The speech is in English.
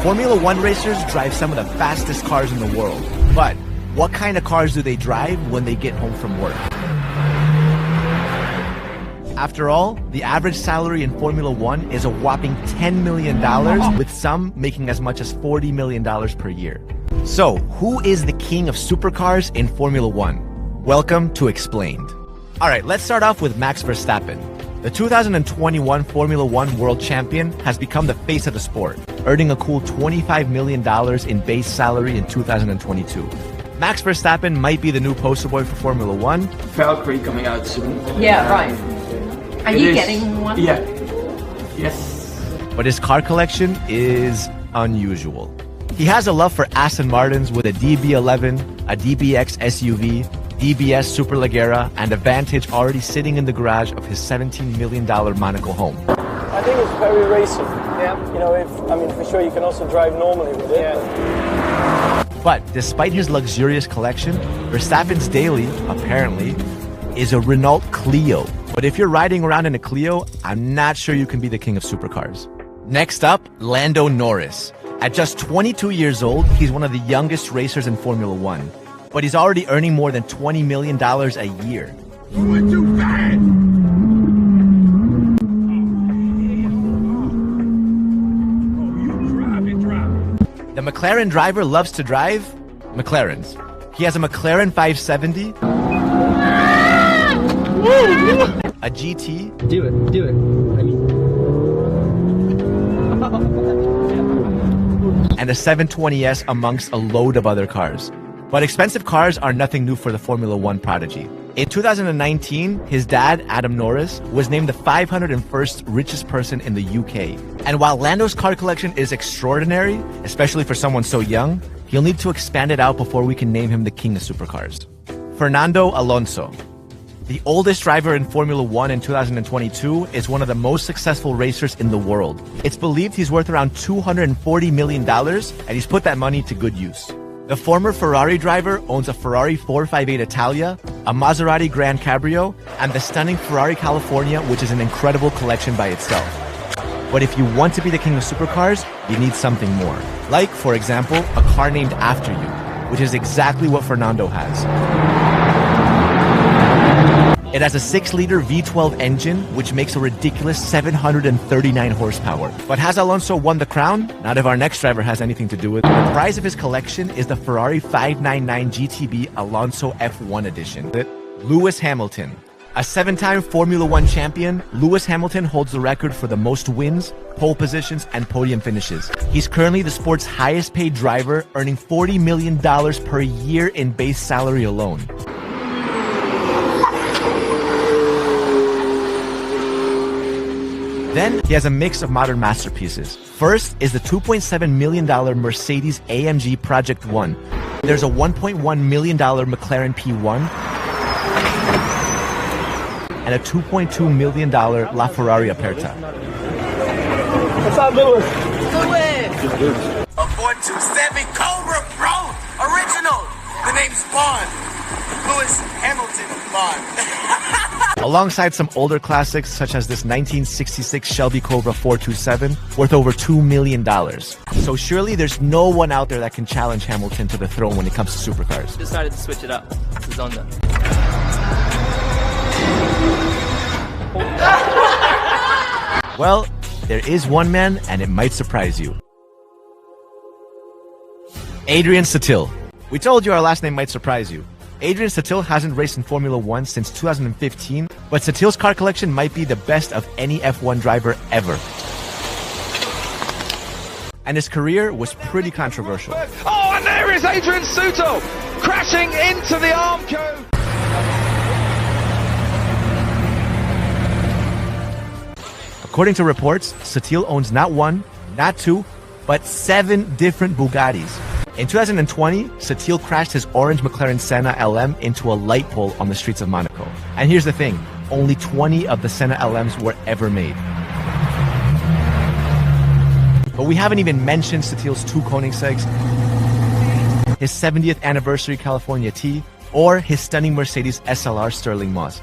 Formula One racers drive some of the fastest cars in the world. But what kind of cars do they drive when they get home from work? After all, the average salary in Formula One is a whopping $10 million, with some making as much as $40 million per year. So, who is the king of supercars in Formula One? Welcome to Explained. Alright, let's start off with Max Verstappen. The 2021 Formula One world champion has become the face of the sport, earning a cool $25 million in base salary in 2022. Max Verstappen might be the new poster boy for Formula One. Valkyrie coming out soon. Yeah, right. Are you getting one? Yeah. Yes. But his car collection is unusual. He has a love for Aston Martins with a DB11, a DBX SUV, DBS Superleggera, and a Vantage already sitting in the garage of his $17 million Monaco home. I think it's very racing. Yeah. You know, for sure you can also drive normally with it. Yeah. But despite his luxurious collection, Verstappen's daily, apparently, is a Renault Clio. But if you're riding around in a Clio, I'm not sure you can be the king of supercars. Next up, Lando Norris. At just 22 years old, he's one of the youngest racers in Formula One. But he's already earning more than $20 million a year. You were too bad! The McLaren driver loves to drive McLarens. He has a McLaren 570, a GT, Do it. and a 720S amongst a load of other cars. But expensive cars are nothing new for the Formula One prodigy. In 2019, his dad, Adam Norris, was named the 501st richest person in the UK. And while Lando's car collection is extraordinary, especially for someone so young, he'll need to expand it out before we can name him the king of supercars. Fernando Alonso. The oldest driver in Formula One in 2022 is one of the most successful racers in the world. It's believed he's worth around $240 million, and he's put that money to good use. The former Ferrari driver owns a Ferrari 458 Italia, a Maserati Grand Cabrio, and the stunning Ferrari California, which is an incredible collection by itself. But if you want to be the king of supercars, you need something more. Like, for example, a car named after you, which is exactly what Fernando has. It has a 6-liter V12 engine, which makes a ridiculous 739 horsepower. But has Alonso won the crown? Not if our next driver has anything to do with it. The prize of his collection is the Ferrari 599 GTB Alonso F1 edition. Lewis Hamilton. A 7-time Formula One champion, Lewis Hamilton holds the record for the most wins, pole positions, and podium finishes. He's currently the sport's highest paid driver, earning $40 million per year in base salary alone. Then, he has a mix of modern masterpieces. First is the $2.7 million Mercedes AMG Project One. There's a $1.1 million McLaren P1 and a $2.2 million LaFerrari Aperta. What's up, Lewis? A 427 Cobra, bro! Original! The name's Bond. Lewis Hamilton Bond. Alongside some older classics such as this 1966 Shelby Cobra 427 worth over $2 million. So surely there's no one out there that can challenge Hamilton to the throne when it comes to supercars. Decided to switch it up to Zonda. Well, there is one man and it might surprise you. Adrian Sutil. We told you our last name might surprise you. Adrian Sutil hasn't raced in Formula One since 2015, but Sutil's car collection might be the best of any F1 driver ever. And his career was pretty controversial. Oh, and there is Adrian Sutil crashing into the Armco. According to reports, Sutil owns not one, not two, but 7 different Bugattis. In 2020, Sutil crashed his orange McLaren Senna LM into a light pole on the streets of Monaco. And here's the thing, only 20 of the Senna LMs were ever made. But we haven't even mentioned Sutil's 2 Koenigsegg's, his 70th anniversary California T, or his stunning Mercedes SLR Sterling Moss.